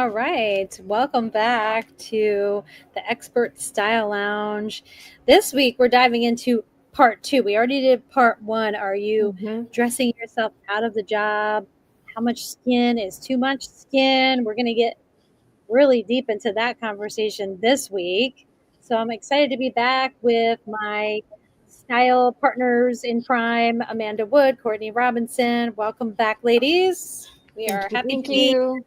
All right. Welcome back to the Expert Style Lounge. This week we're diving into part two. We already did part one. Are you dressing yourself out of the job? How much skin is too much skin? We're going to get really deep into that conversation this week. So I'm excited to be back with my style partners in crime, Amanda Wood, Courtney Robinson. Welcome back, ladies. We are happy to be here. So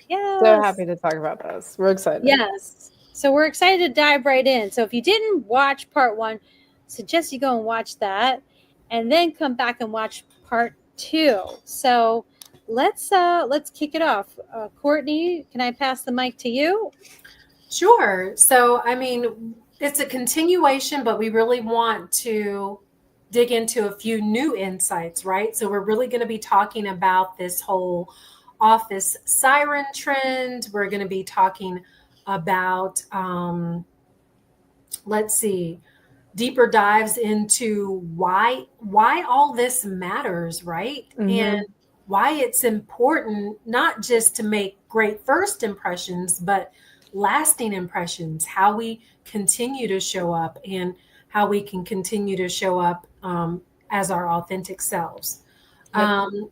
Yes. happy to talk about this. We're excited. Yes. So we're excited to dive right in. So if you didn't watch part one, suggest you go and watch that and then come back and watch part two. So let's kick it off. Courtney, can I pass the mic to you? Sure. So, I mean, it's a continuation, but we really want to dig into a few new insights, right? So, we're really going to be talking about this whole office siren trend. We're going to be talking about, let's see, deeper dives into why all this matters, right? And why it's important not just to make great first impressions, but lasting impressions, how we continue to show up and how we can continue to show up as our authentic selves.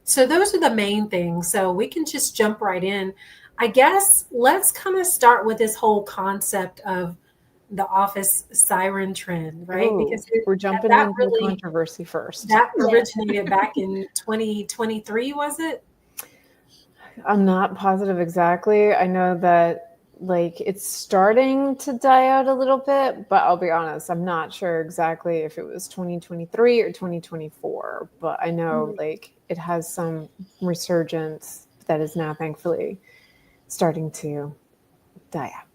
So those are the main things. So we can just jump right in. I guess let's kind of start with this whole concept of the office siren trend, right? Ooh, because we're jumping into the controversy first. That originated back in 2023, was it? I'm not positive exactly. I know that it's starting to die out a little bit, but I'll be honest, I'm not sure exactly if it was 2023 or 2024, but I know it has some resurgence that is now thankfully starting to die out.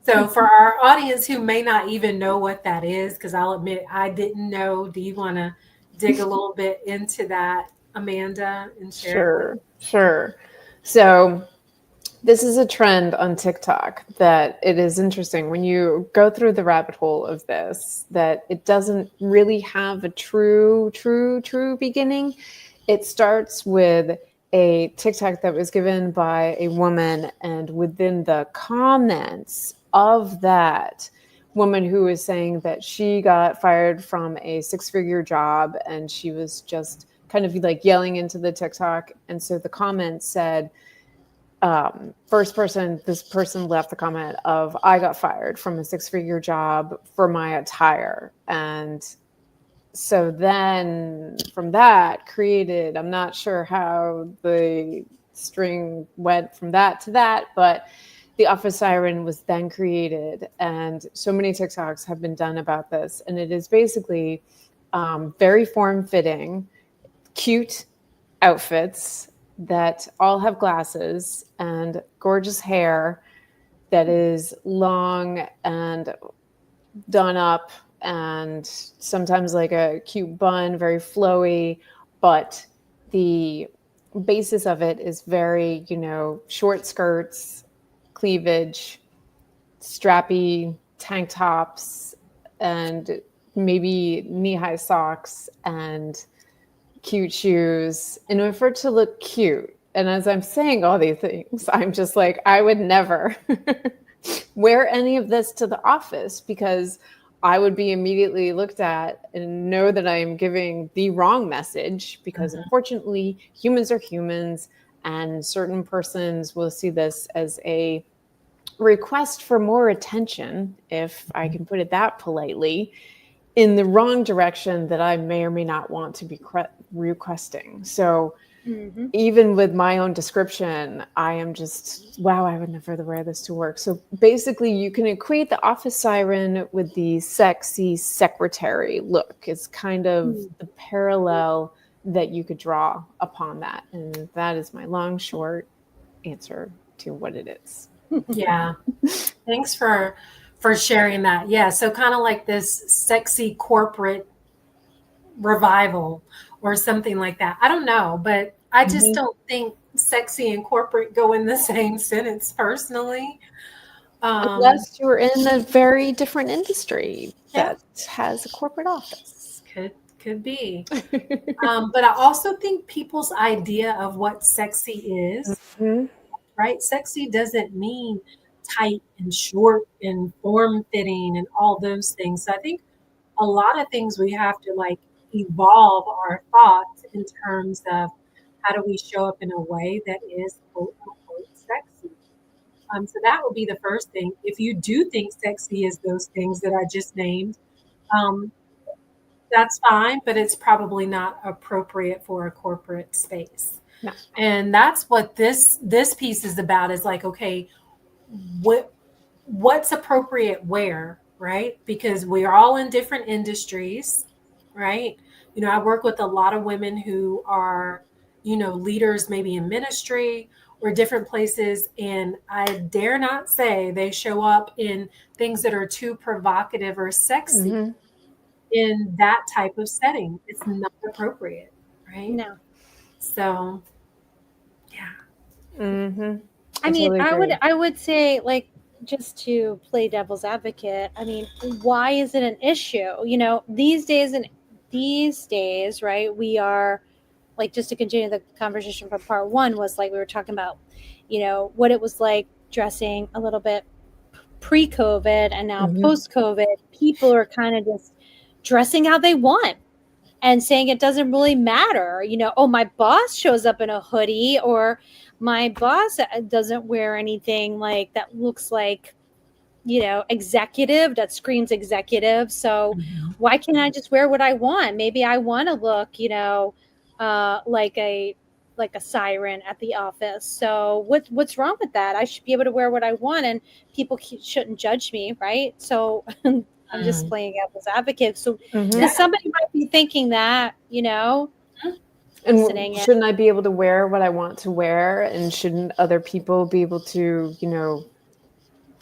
So for our audience who may not even know what that is, because I'll admit I didn't know, do you want to dig a little bit into that, Amanda, and share? Sure. So this is a trend on TikTok that it is interesting when you go through the rabbit hole of this, that it doesn't really have a true beginning. It starts with a TikTok that was given by a woman, and within the comments of that woman who was saying that she got fired from a 6-figure job and she was just kind of yelling into the TikTok. And so the comment said, this person left the comment of, I got fired from a 6-figure job for my attire. And so then from that created, I'm not sure how the string went from that to that, but the office siren was then created. And so many TikToks have been done about this. And it is basically very form-fitting, cute outfits that all have glasses and gorgeous hair that is long and done up, and sometimes like a cute bun, very flowy, but the basis of it is very, short skirts, cleavage, strappy tank tops, and maybe knee-high socks and cute shoes in order for it to look cute. And as I'm saying all these things, I'm just like, I would never wear any of this to the office because I would be immediately looked at and know that I am giving the wrong message, because unfortunately humans are humans, and certain persons will see this as a request for more attention, if I can put it that politely, in the wrong direction that I may or may not want to be requesting. So even with my own description, I am just, wow, I would never wear this to work. So basically you can equate the office siren with the sexy secretary look. It's kind of the parallel that you could draw upon that. And that is my long, short answer to what it is. Yeah. Thanks for sharing that. Yeah. So kind of like this sexy corporate revival or something like that. I don't know, but I just don't think sexy and corporate go in the same sentence personally. Unless you're in a very different industry that has a corporate office. could be. But I also think people's idea of what sexy is, right? Sexy doesn't mean tight and short and form fitting and all those things. So I think a lot of things we have to like evolve our thoughts in terms of how do we show up in a way that is quote unquote sexy. So that would be the first thing. If you do think sexy is those things that I just named, um, that's fine, but it's probably not appropriate for a corporate space. No. And that's what this piece is about, is like, okay, what's appropriate where, right? Because we're all in different industries, right? I work with a lot of women who are, leaders maybe in ministry or different places, and I dare not say they show up in things that are too provocative or sexy in that type of setting. It's not appropriate, right? No. So, yeah. I mean, Totally I would say, like, just to play devil's advocate, I mean, why is it an issue? These days, right? We are, like, just to continue the conversation from part one, was like we were talking about, what it was like dressing a little bit pre-COVID and now post-COVID. People are kind of just dressing how they want and saying it doesn't really matter. Oh, my boss shows up in a hoodie, or my boss doesn't wear anything like that looks like, executive, that screams executive. So why can't I just wear what I want? Maybe I want to look, like a siren at the office. So what's wrong with that? I should be able to wear what I want, and people shouldn't judge me, right? So I'm just playing devil's advocate. So because somebody might be thinking that, And listening shouldn't I be able to wear what I want to wear? And shouldn't other people be able to,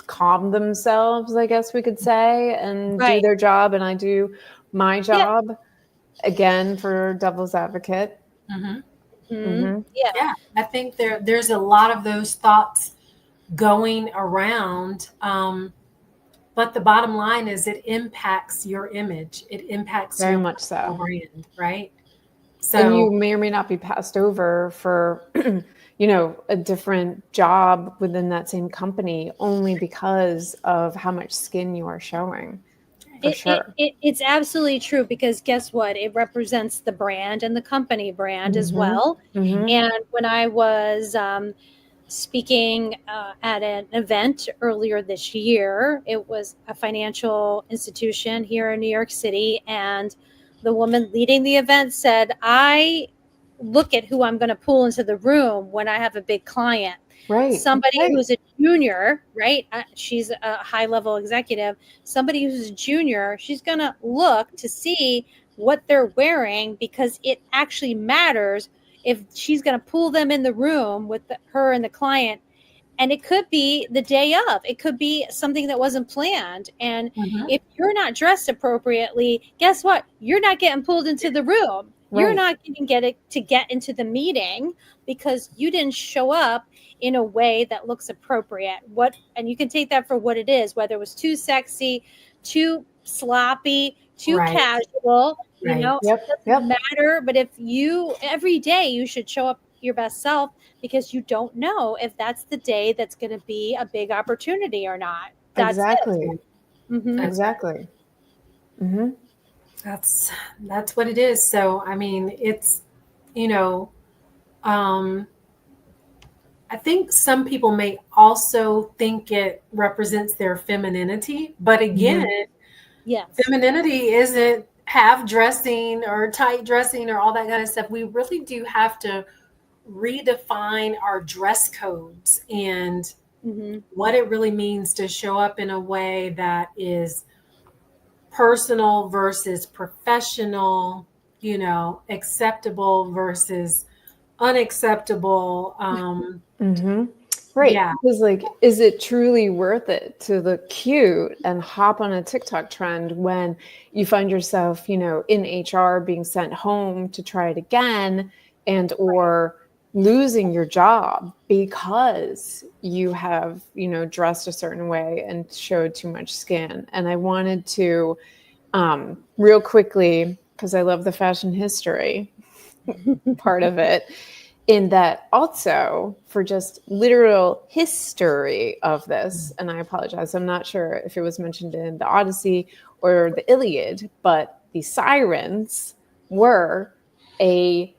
calm themselves, I guess we could say, and do their job, and I do my job, again, for devil's advocate. Yeah, I think there's a lot of those thoughts going around. But the bottom line is it impacts your image. It impacts Very your much so. brand, right? So, and you may or may not be passed over for, a different job within that same company only because of how much skin you are showing. It's absolutely true, because guess what? It represents the brand and the company brand as well. And when I was speaking at an event earlier this year, it was a financial institution here in New York City, and the woman leading the event said, I look at who I'm going to pull into the room when I have a big client. Somebody who's a junior, right? She's a high level executive. Somebody who's a junior, she's going to look to see what they're wearing, because it actually matters if she's going to pull them in the room with her and the client. And it could be the day of, it could be something that wasn't planned. And if you're not dressed appropriately, guess what? You're not getting pulled into the room. You're not going to get into the meeting because you didn't show up in a way that looks appropriate. And you can take that for what it is, whether it was too sexy, too sloppy, too casual, it doesn't matter. But if every day you should show up your best self, because you don't know if that's the day that's going to be a big opportunity or not. That's exactly. Exactly. That's what it is. So, I mean, it's, I think some people may also think it represents their femininity, but again, femininity isn't half dressing or tight dressing or all that kind of stuff. We really do have to redefine our dress codes and what it really means to show up in a way that is personal versus professional, acceptable versus unacceptable. Right. Yeah. Because is it truly worth it to look cute and hop on a TikTok trend when you find yourself, in HR being sent home to try it again, and or losing your job because you have, dressed a certain way and showed too much skin? And I wanted to real quickly because I love the fashion history part of it, in that also for just literal history of this, and I apologize, I'm not sure if it was mentioned in the Odyssey or the Iliad, but the sirens were a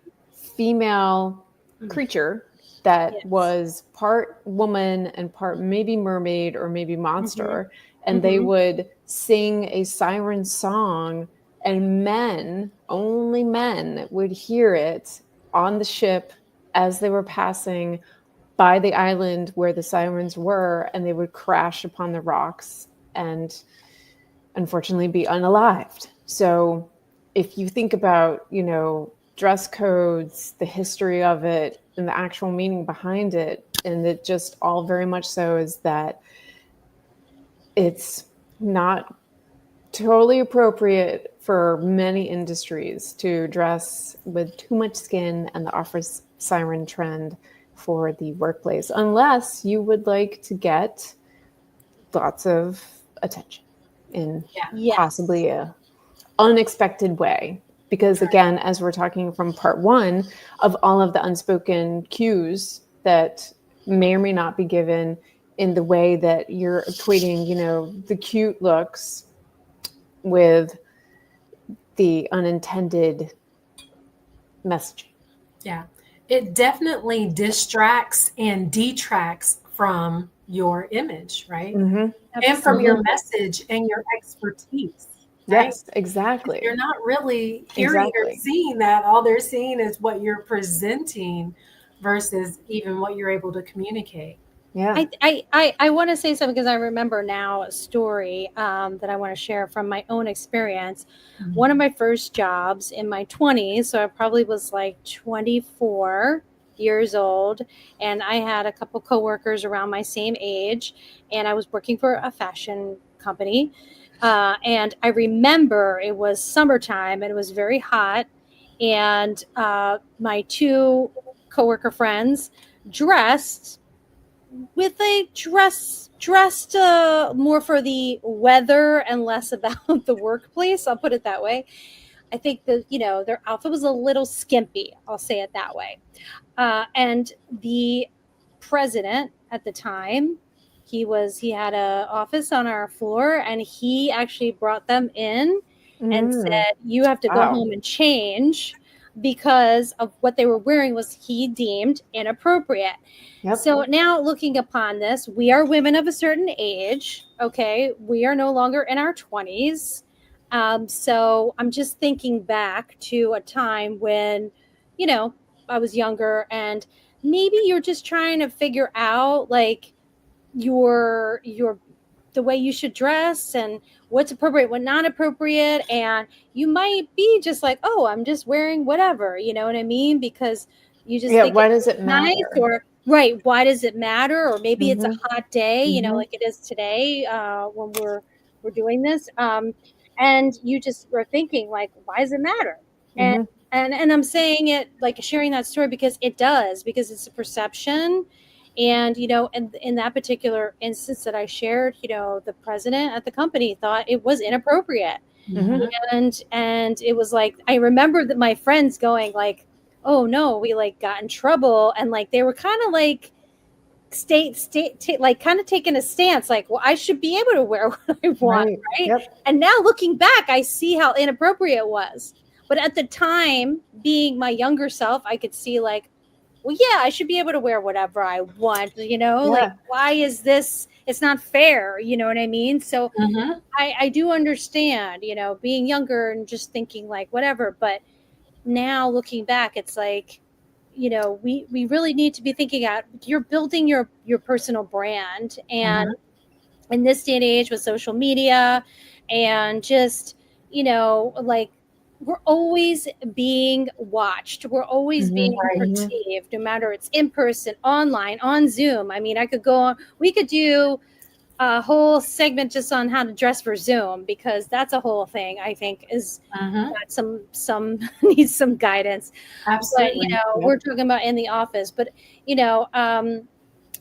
female creature that was part woman and part maybe mermaid or maybe monster. And they would sing a siren song, and men, only men, would hear it on the ship as they were passing by the island where the sirens were, and they would crash upon the rocks and unfortunately be unalived. So if you think about, dress codes, the history of it, and the actual meaning behind it, and it just all very much so is that it's not totally appropriate for many industries to dress with too much skin and the office siren trend for the workplace, unless you would like to get lots of attention in possibly a unexpected way. Because again, as we're talking from part one of all of the unspoken cues that may or may not be given in the way that you're equating, the cute looks with the unintended messaging. Yeah. It definitely distracts and detracts from your image, right? And from your message and your expertise. Right? Yes, exactly. You're not really hearing or seeing that. All they're seeing is what you're presenting versus even what you're able to communicate. Yeah. I want to say something because I remember now a story that I want to share from my own experience. One of my first jobs in my 20s, so I probably was like 24 years old, and I had a couple coworkers around my same age, and I was working for a fashion company. And I remember it was summertime and it was very hot, and my two coworker friends dressed with a dressed more for the weather and less about the workplace. I'll put it that way. I think that their outfit was a little skimpy. I'll say it that way. And the president at the time, he had a office on our floor, and he actually brought them in and said, "You have to go home and change." Because of what they were wearing was he deemed inappropriate. Yep. So now looking upon this, we are women of a certain age. Okay. We are no longer in our 20s. So I'm just thinking back to a time when, I was younger, and maybe you're just trying to figure out like your the way you should dress and what's appropriate, what not appropriate. And you might be just like, oh, I'm just wearing whatever, you know what I mean? Because you just think why does it matter? Nice, or right, why does it matter? Or maybe it's a hot day, like it is today when we're doing this. And you just were thinking like, why does it matter? And I'm saying it like sharing that story because it does, because it's a perception. And, in that particular instance that I shared, the president at the company thought it was inappropriate. And it was like, I remember that my friends going like, oh no, we like got in trouble. And like, they were kind of like like kind of taking a stance, like, well, I should be able to wear what I want. Right. Yep. And now looking back, I see how inappropriate it was. But at the time, being my younger self, I could see like, well, yeah, I should be able to wear whatever I want, like, why is this? It's not fair. You know what I mean? So I do understand, being younger and just thinking like, whatever. But now looking back, it's like, we really need to be thinking out, you're building your personal brand. And in this day and age with social media and just, like, we're always being watched. We're always being perceived, no matter it's in person, online, on Zoom. I mean, we could do a whole segment just on how to dress for Zoom, because that's a whole thing I think is got some needs some guidance. Absolutely. But, we're talking about in the office, but,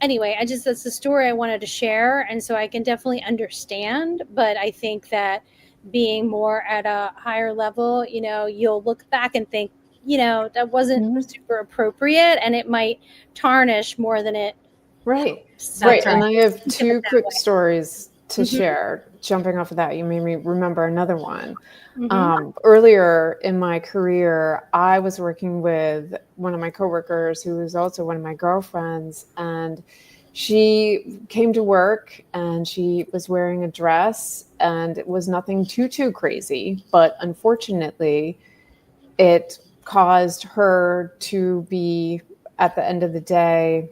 anyway, that's the story I wanted to share. And so I can definitely understand, but I think that being more at a higher level, you'll look back and think, that wasn't super appropriate, and it might tarnish more than it Right. helps. Right. right. And I have Think of it two that quick way. stories to share. Jumping off of that, you made me remember another one. Mm-hmm. Earlier in my career, I was working with one of my coworkers who was also one of my girlfriends, and she came to work and she was wearing a dress, and it was nothing too crazy, but unfortunately, it caused her to be, at the end of the day,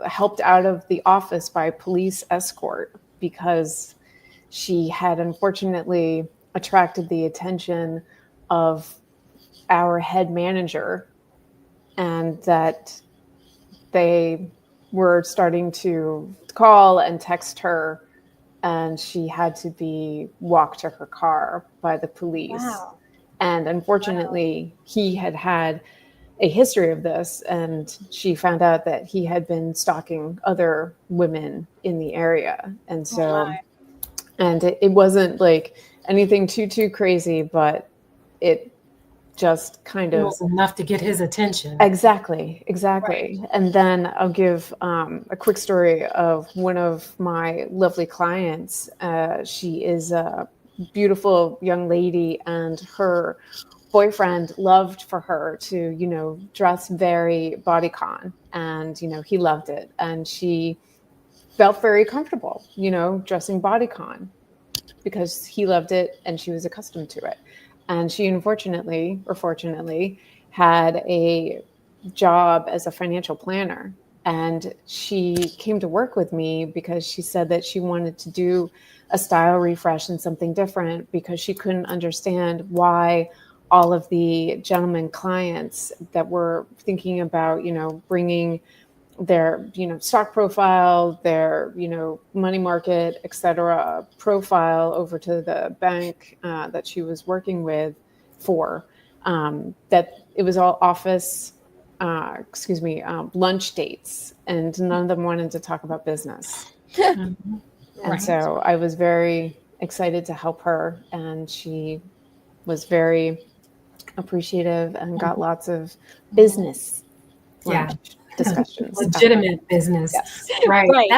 helped out of the office by police escort because she had unfortunately attracted the attention of our head manager, and that they were starting to call and text her, and she had to be walked to her car by the police. Wow. And unfortunately, he had a history of this, and she found out that he had been stalking other women in the area. And Oh my. so, and it wasn't like anything too crazy, but it just kind It of was enough to get his attention. exactly. Right. And then I'll give a quick story of one of my lovely clients. She is a beautiful young lady, and her boyfriend loved for her to, dress very bodycon, and, he loved it. And she felt very comfortable, dressing bodycon because he loved it and she was accustomed to it. And she unfortunately or fortunately had a job as a financial planner. And she came to work with me because she said that she wanted to do a style refresh and something different, because she couldn't understand why all of the gentlemen clients that were thinking about, bringing their stock profile, their money market, etc. profile over to the bank that she was working with for, that it was all office lunch dates, and none of them wanted to talk about business. Mhm. And Right. so I was very excited to help her, and she was very appreciative and got lots of business Yeah. lunch discussions after. Legitimate business. Yes. Right. Right.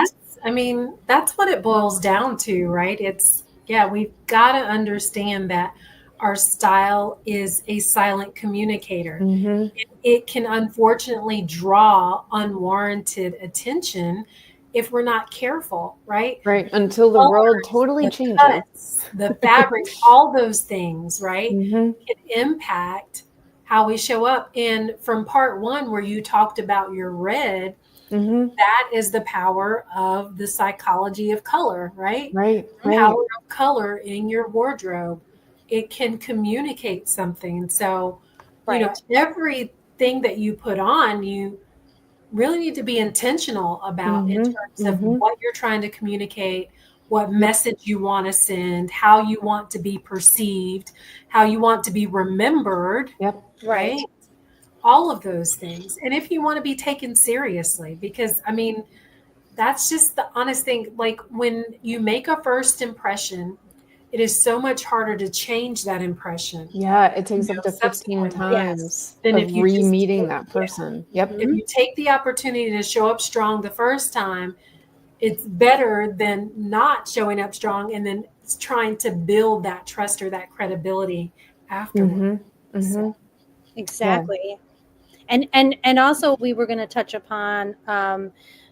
That's what it boils down to, right? We've got to understand that our style is a silent communicator. Mm-hmm. It can unfortunately draw unwarranted attention if we're not careful, right? Right. Until the world Colors, totally the changes. cuts, the fabrics, all those things, right, Mm-hmm. can impact how we show up. And from part one, where you talked about your red, Mm-hmm. that is the power of the psychology of color, right? Right. The Right. power of color in your wardrobe. It can communicate something. So, Right. everything that you put on, you really need to be intentional about in Mm-hmm. terms of Mm-hmm. what you're trying to communicate, what Yep. message you want to send, how you want to be perceived, how you want to be remembered, Yep. Right. right? All of those things. And if you want to be taken seriously, because that's just the honest thing. Like, when you make a first impression, it is so much harder to change that impression, Yeah. It takes up to 15 subsequently, times Yes. than of if you just re-meeting take, that yeah, person. Yep. if Mm-hmm. you take the opportunity to show up strong the first time. It's better than not showing up strong and then trying to build that trust or that credibility afterward. Mm-hmm. So, Mm-hmm. Yeah. Exactly. And also we were going to touch upon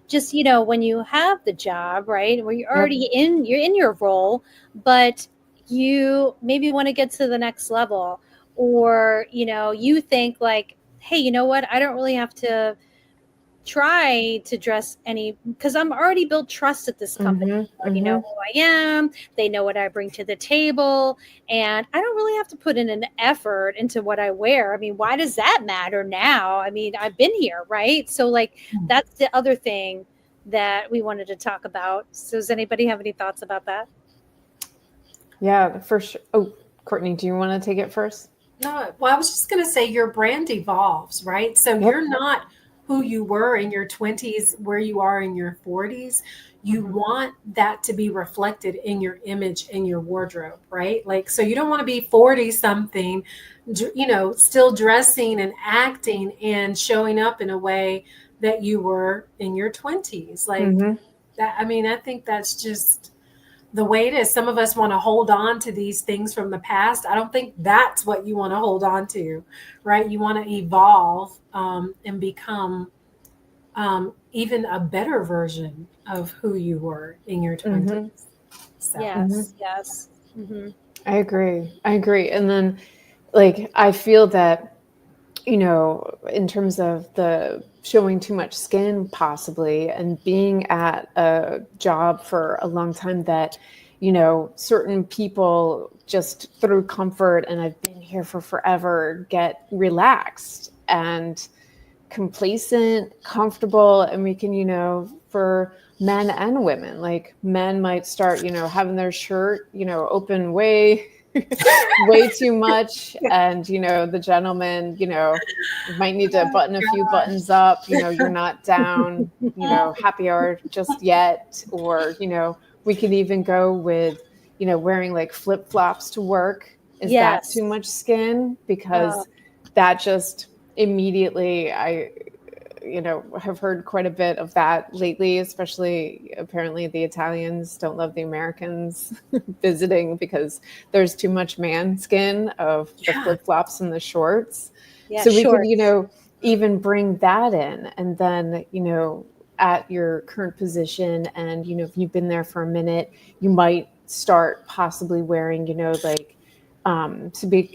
just when you have the job, right, where Yep. you're in your role, but you maybe want to get to the next level, or you think like, hey, you know what, I don't really have to try to dress any, because I'm already built trust at this company. Mm-hmm. They already know Mm-hmm. who I am. They know what I bring to the table, and I don't really have to put in an effort into what I wear. I mean, why does that matter now? I mean, I've been here, right? So like that's the other thing that we wanted to talk about. So does anybody have any thoughts about that? Yeah. For sure. Oh, Courtney, do you want to take it first? no, well, I was just going to say your brand evolves, right? So Yep. you're not who you were in your 20s, where you are in your 40s. you want that to be reflected in your image in your wardrobe, right? Like, so you don't want to be 40 something, still dressing and acting and showing up in a way that you were in your 20s. Like that. I mean, I think that's just the way it is. Some of us want to hold on to these things from the past. I don't think that's what you want to hold on to, right? You want to evolve and become even a better version of who you were in your 20s. So. Yes. I agree. And then, like, I feel that, in terms of the showing too much skin possibly, and being at a job for a long time, that, certain people just through comfort, and I've been here for forever, get relaxed and complacent, comfortable, and we can, for men and women, like men might start, having their shirt, open way too much. And, the gentleman, might need to button a few buttons up, you're not down, happy hour just yet. Or, we can even go with, wearing like flip-flops to work. Is that too much skin? Because that just immediately, I have heard quite a bit of that lately, especially apparently the Italians don't love the Americans visiting because there's too much man skin of the flip-flops and the shorts. So we could, even bring that in. And then, at your current position, and, if you've been there for a minute, you might start possibly wearing, like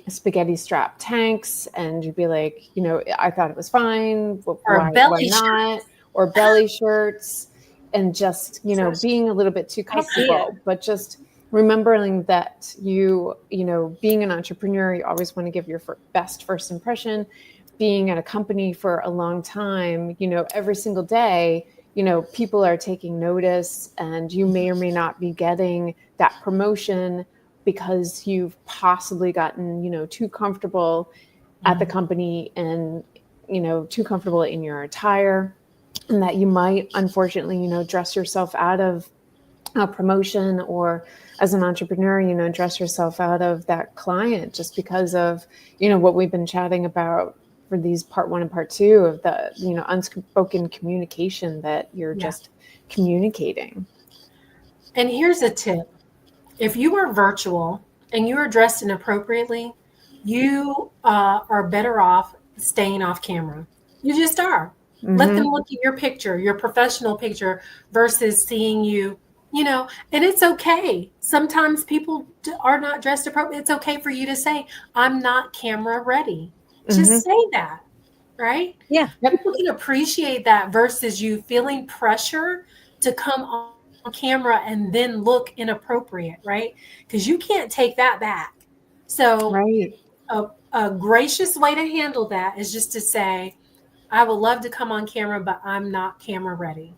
spaghetti strap tanks, and you'd be like, I thought it was fine. Why not? Or belly shirts, and just, being a little bit too comfortable, but just remembering that being an entrepreneur, you always want to give your best first impression. Being at a company for a long time, every single day, people are taking notice, and you may or may not be getting that promotion because you've possibly gotten, too comfortable at the company, and, too comfortable in your attire, and that you might unfortunately, dress yourself out of a promotion, or as an entrepreneur, dress yourself out of that client just because of, what we've been chatting about for these part 1 and part 2 of the, unspoken communication that you're just communicating. And here's a tip. If you are virtual and you are dressed inappropriately, you are better off staying off camera. You just are. Let them look at your picture, your professional picture, versus seeing you, and it's okay. Sometimes people are not dressed appropriately. It's okay for you to say, I'm not camera ready. Just say that, right? Yeah. People can appreciate that versus you feeling pressure to come on camera and then look inappropriate, right? Because you can't take that back. So a gracious way to handle that is just to say, I would love to come on camera, but I'm not camera ready.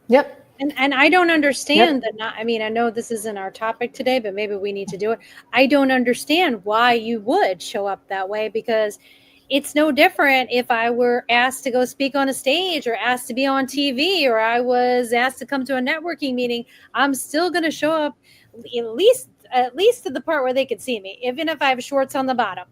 Yep. And I don't understand that. I mean, I know this isn't our topic today, but maybe we need to do it. I don't understand why you would show up that way, because it's no different if I were asked to go speak on a stage, or asked to be on TV, or I was asked to come to a networking meeting. I'm still going to show up at least to the part where they could see me, even if I have shorts on the bottom.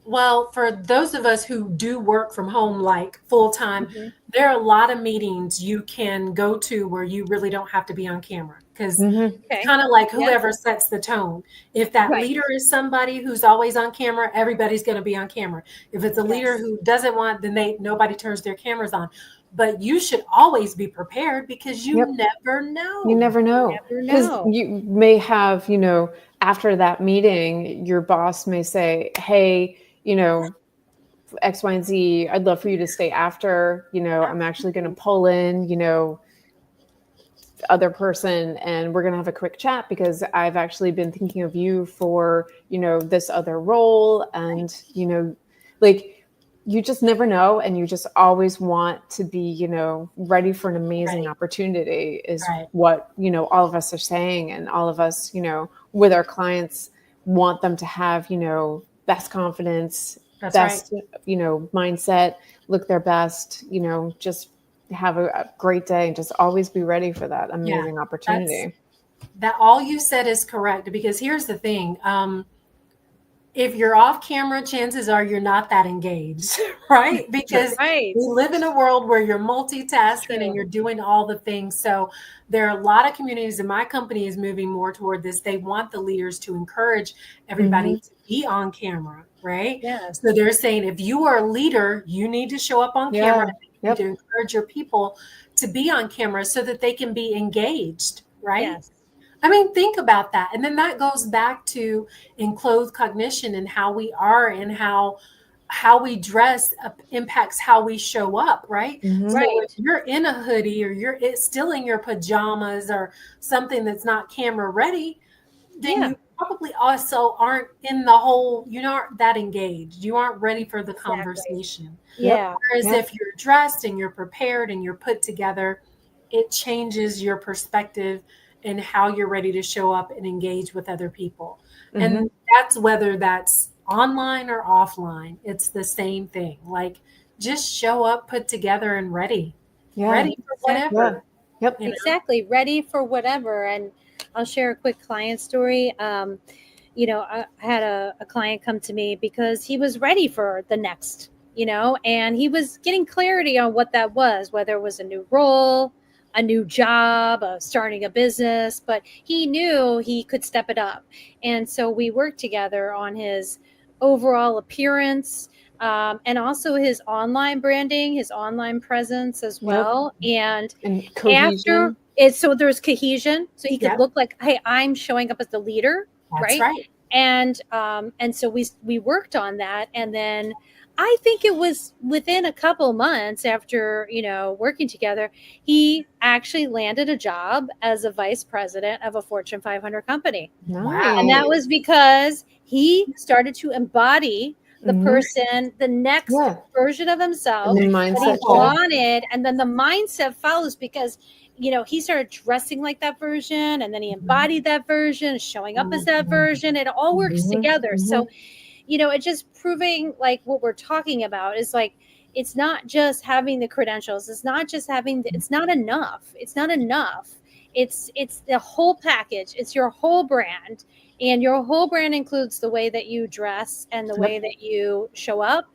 Well, for those of us who do work from home, like full time, there are a lot of meetings you can go to where you really don't have to be on camera, because it's kind of like whoever sets the tone. If that leader is somebody who's always on camera, everybody's going to be on camera. If it's a leader who doesn't want, then nobody turns their cameras on. But you should always be prepared, because you never know. You never know. Because you may have, after that meeting, your boss may say, hey, X, Y, and Z, I'd love for you to stay after, I'm actually going to pull in, other person, and we're going to have a quick chat, because I've actually been thinking of you for, this other role. And, like, you just never know. And you just always want to be, ready for an amazing opportunity, is what, all of us are saying. And all of us, with our clients, want them to have, best confidence, best, mindset, look their best, just have a great day and just always be ready for that Yeah, amazing that's opportunity. that all you said is correct, because here's the thing. If you're off camera, chances are you're not that engaged, right? Because Right. we live in a world where you're multitasking and True. you're doing all the things. So there are a lot of communities, and my company is moving more toward this. They want the leaders to encourage everybody Mm-hmm. to be on camera, right? Yes. So they're saying if you are a leader, you need to show up on camera. Yeah. You need to Yep. encourage your people to be on camera so that they can be engaged, right? Yes. I mean, think about that. And then that goes back to enclosed cognition and how we are and how we dress impacts how we show up, right? Mm-hmm. So if Right. you're in a hoodie or it's still in your pajamas or something that's not camera ready, then Yeah. you probably also aren't in the whole, you aren't that engaged. You aren't ready for the Exactly. conversation. Yep. Yeah. Whereas Yep. if you're dressed and you're prepared and you're put together, it changes your perspective and how you're ready to show up and engage with other people. Mm-hmm. And that's whether that's online or offline, it's the same thing. Like, just show up, put together, and Yeah. ready for Yeah. whatever, Yep. you know? Exactly. Ready for whatever. And I'll share a quick client story. I had a client come to me because he was ready for the next, and he was getting clarity on what that was, whether it was a new role, a new job, starting a business, but he knew he could step it up. And so we worked together on his overall appearance, and also his online branding, his online presence as Yep. well. And And after cohesion. it, so there's cohesion, so he could Yep, look like, hey, I'm showing up as the leader, that's right? right. And so we worked on that, and then I think it was within a couple months after working together, he actually landed a job as a vice president of a Fortune 500 company. And Wow. that Nice. was because he started to embody the Mm-hmm. person, the next Yeah. version of And himself the that he mindset shift. Incredible. wanted. And then the mindset follows because, he started dressing like that version, and then he Mhm, embodied that version, showing up as that mhm, version. It all works Mm-hmm. together. Mm-hmm. So, it's just proving like what we're talking about is like, it's not just having the credentials. It's not just it's not enough. It's not enough. It's the whole package. It's your whole brand, and your whole brand includes the way that you dress and the way Yep. that you show up.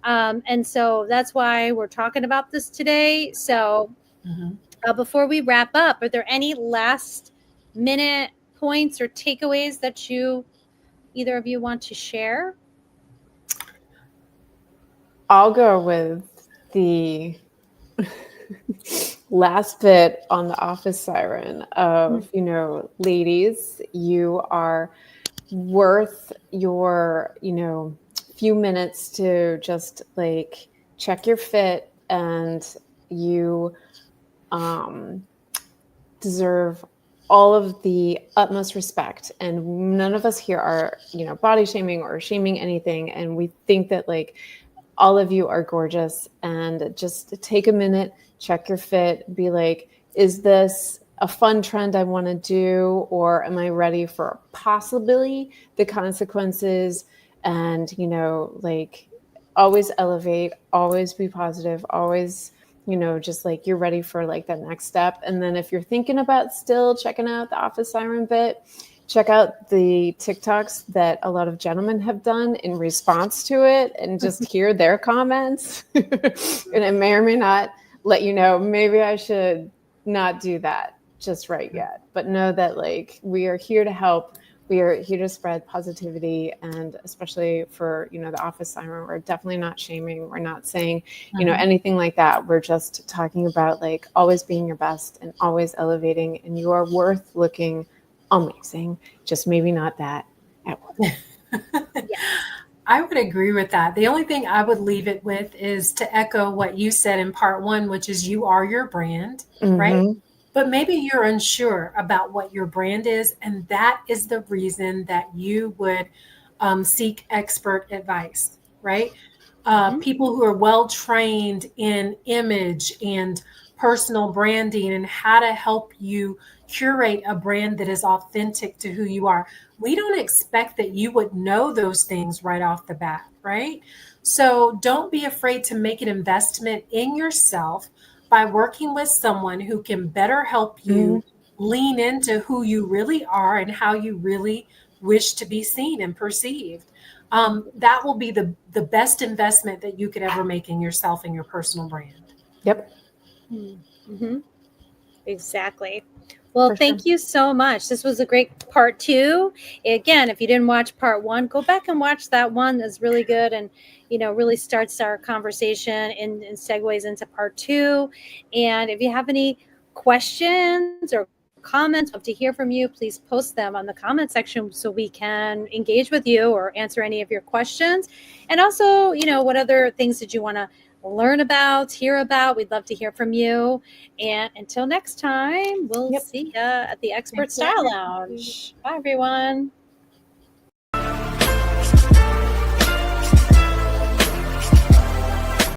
And so that's why we're talking about this today. So mhm. before we wrap up, are there any last minute points or takeaways that either of you want to share? I'll go with the last bit on the office siren of, ladies, you are worth your, few minutes to just like check your fit, and you um, deserve all of the utmost respect. And none of us here are, body shaming or shaming anything. And we think that like all of you are gorgeous, and just take a minute, check your fit, be like, is this a fun trend I want to do, or am I ready for possibly the consequences? And, like, always elevate, always be positive, always, just like you're ready for like that next step. And then if you're thinking about still checking out the office siren bit, check out the TikToks that a lot of gentlemen have done in response to it, and just hear their comments. And it may or may not let you know, maybe I should not do that just right yet. But know that like we are here to help. We are here to spread positivity, and especially for, the office siren, we're definitely not shaming. We're not saying, Mhm. anything like that. We're just talking about like always being your best and always elevating, and you are worth looking amazing, just maybe not that at work. Yes. I would agree with that. The only thing I would leave it with is to echo what you said in part one, which is you are your brand, right? Mm-hmm. But maybe you're unsure about what your brand is, and that is the reason that you would seek expert advice, right? Mhm. People who are well trained in image and personal branding and how to help you curate a brand that is authentic to who you are. We don't expect that you would know those things right off the bat, right? So don't be afraid to make an investment in yourself. by working with someone who can better help you lean into who you really are and how you really wish to be seen and perceived. That will be the best investment that you could ever make in yourself and your personal brand. Yep. Mm-hmm. Exactly. Well, For thank sure. you so much. This was a great part 2. Again, if you didn't watch part 1, go back and watch that one. That's really good, and really starts our conversation and segues into part 2. And if you have any questions or comments, love to hear from you. Please post them on the comment section so we can engage with you or answer any of your questions. And also, what other things did you want to learn about, hear about? We'd love to hear from you. And until next time, we'll see you at the Expert Style Lounge. Bye, everyone.